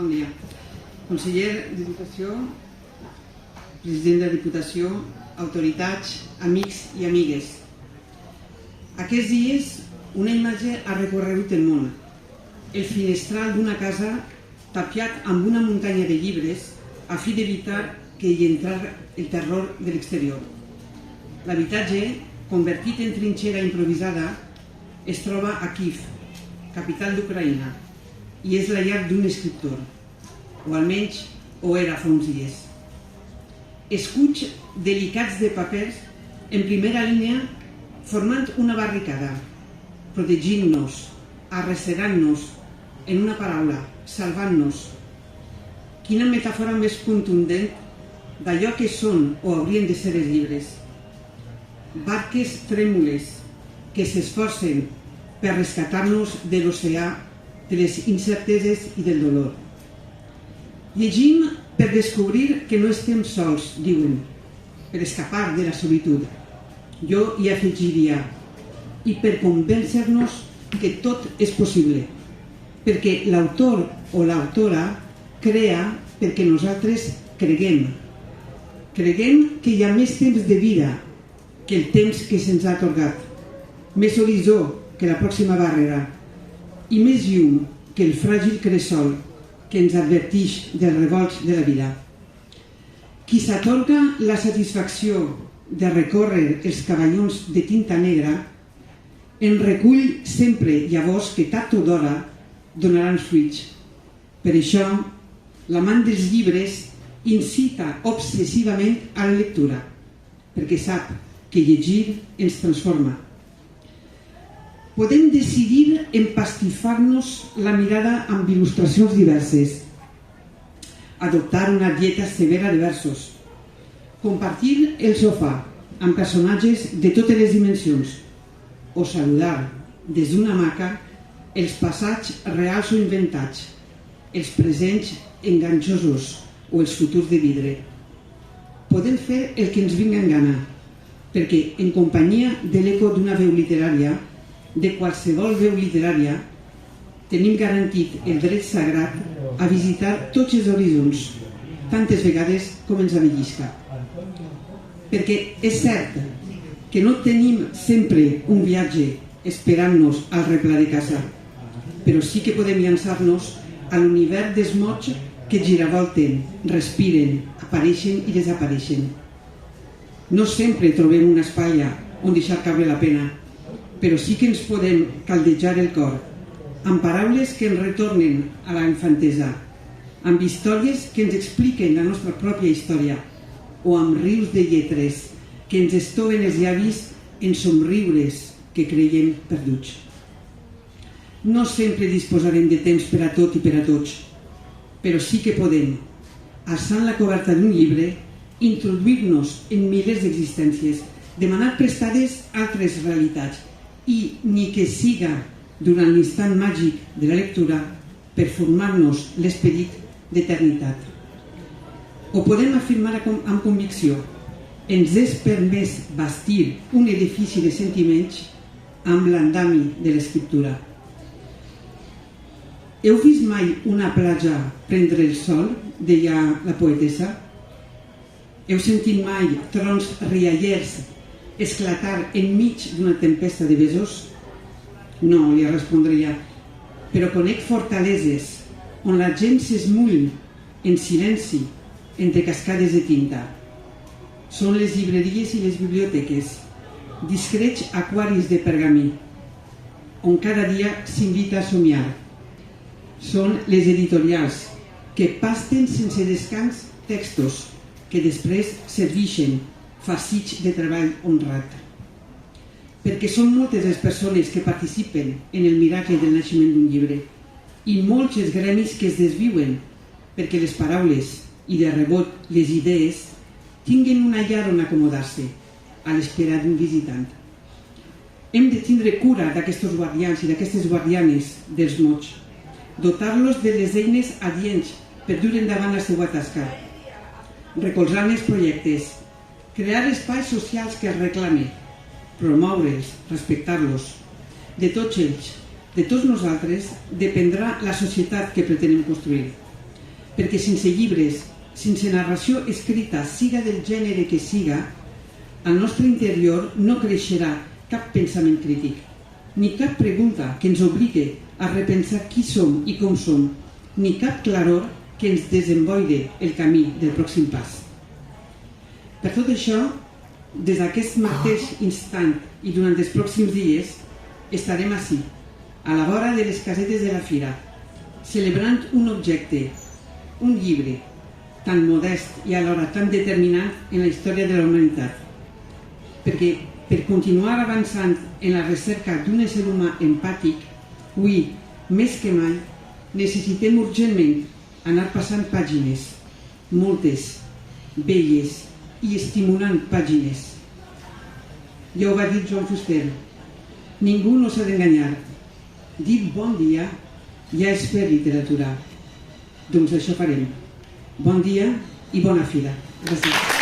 Bon dia. Conseller d'Educació, president de la Diputació, autoritats, amics i amigues. Aquests dies una imatge ha recorregut el món. El finestral d'una casa tapiat amb una muntanya de llibres a fi d'evitar que hi entrara el terror de l'exterior. L'habitatge, convertit en trinxera improvisada, es troba a Kíev, capital d'Ucraïna, i és la llar d'un escriptor, o almenys ho era fa uns dies. Escuts delicats de papers en primera línia formant una barricada, protegint-nos, arrecerant-nos, en una paraula, salvant-nos. Quina metàfora més contundent d'allò que són o haurien de ser els llibres. Barques trèmules que s'esforcen per rescatar-nos de l'oceà, de les incerteses i del dolor. Llegim per descobrir que no estem sols, diuen, per escapar de la solitud. Jo hi afegiria, i per convèncer-nos que tot és possible, perquè l'autor o l'autora crea perquè nosaltres creguem. Creguem que hi ha més temps de vida que el temps que se'ns ha atorgat, més horitzó que la pròxima barrera i més llum que el fràgil cresol que ens advertix dels revolts de la vida. Qui s'atorga la satisfacció de recórrer els cavallons de tinta negra en recull sempre llavors que tard o d'hora donaran fruits. Per això, l'amant dels llibres incita obsessivament a la lectura, perquè sap que llegir ens transforma. Podem decidir empastifar-nos la mirada amb il·lustracions diverses, adoptar una dieta severa de versos, compartir el sofà amb personatges de totes les dimensions o saludar des d'una hamaca els passats reals o inventats, els presents enganxosos o els futurs de vidre. Podem fer el que ens vinga en gana, perquè en companyia de l'eco d'una veu literària, de qualsevol veu literària, tenim garantit el dret sagrat a visitar tots els horitzons, tantes vegades com ens avellisca. Perquè és cert que no tenim sempre un viatge esperant-nos al replà de casa, però sí que podem llançar-nos a l'univers dels mots que giravolten, respiren, apareixen i desapareixen. No sempre trobem una espatlla on deixar cabre la pena, però sí que ens podem caldejar el cor amb paraules que ens retornen a la infantesa, amb històries que ens expliquen la nostra pròpia història o amb rius de lletres que ens estoven els llavis en somriures que creiem perduts. No sempre disposarem de temps per a tot i per a tots, però sí que podem, alçant la coberta d'un llibre, introduir-nos en milers d'existències, demanar prestades altres realitats i, ni que siga durant l'instant màgic de la lectura, per formar-nos l'esperit d'eternitat. O podem afirmar amb convicció, ens és permès bastir un edifici de sentiments amb l'andami de l'escriptura. Heu vist mai una platja prendre el sol, deia la poetessa? Heu sentit mai trons riallers esclatar enmig d'una tempesta de besos? No, li respondria, però conec fortaleses on la gent s'esmull en silenci entre cascades de tinta. Són les llibreries i les biblioteques, discrets aquaris de pergamí, on cada dia s'invita a somiar. Són les editorials que pasten sense descans textos que després serveixen farcits de treball honrat. Perquè són moltes les persones que participen en el miracle del naixement d'un llibre i molts els gremis que es desviuen perquè les paraules i de rebot les idees tinguen una llar on acomodar-se a l'espera d'un visitant. Hem de tindre cura d'aquests guardians i d'aquestes guardianes dels mots, dotar-los de les eines adients per dur endavant la seva tasca, recolzar els projectes, crear espais socials que els reclamen, promoure'ls, respectar-los. De tots ells, de tots nosaltres, dependrà la societat que pretenem construir. perquè sense llibres, sense narració escrita, siga del gènere que siga, al nostre interior no creixerà cap pensament crític, ni cap pregunta que ens obligue a repensar qui som i com som, ni cap claror que ens desemboire el camí del pròxim pas. Per tot això, des d'aquest mateix instant i durant els pròxims dies, estarem ací, a la vora de les casetes de la fira, celebrant un objecte, un llibre, tan modest i alhora tan determinant en la història de la humanitat. Perquè per continuar avançant en la recerca d'un ésser humà empàtic, avui, més que mai, necessitem urgentment anar passant pàgines, moltes, belles i estimulant pàgines. Ja ho va dir Joan Fuster, ningú no s'ha d'enganyar. Dir bon dia ja és fer literatura. Doncs això farem. Bon dia i bona fira. Gràcies.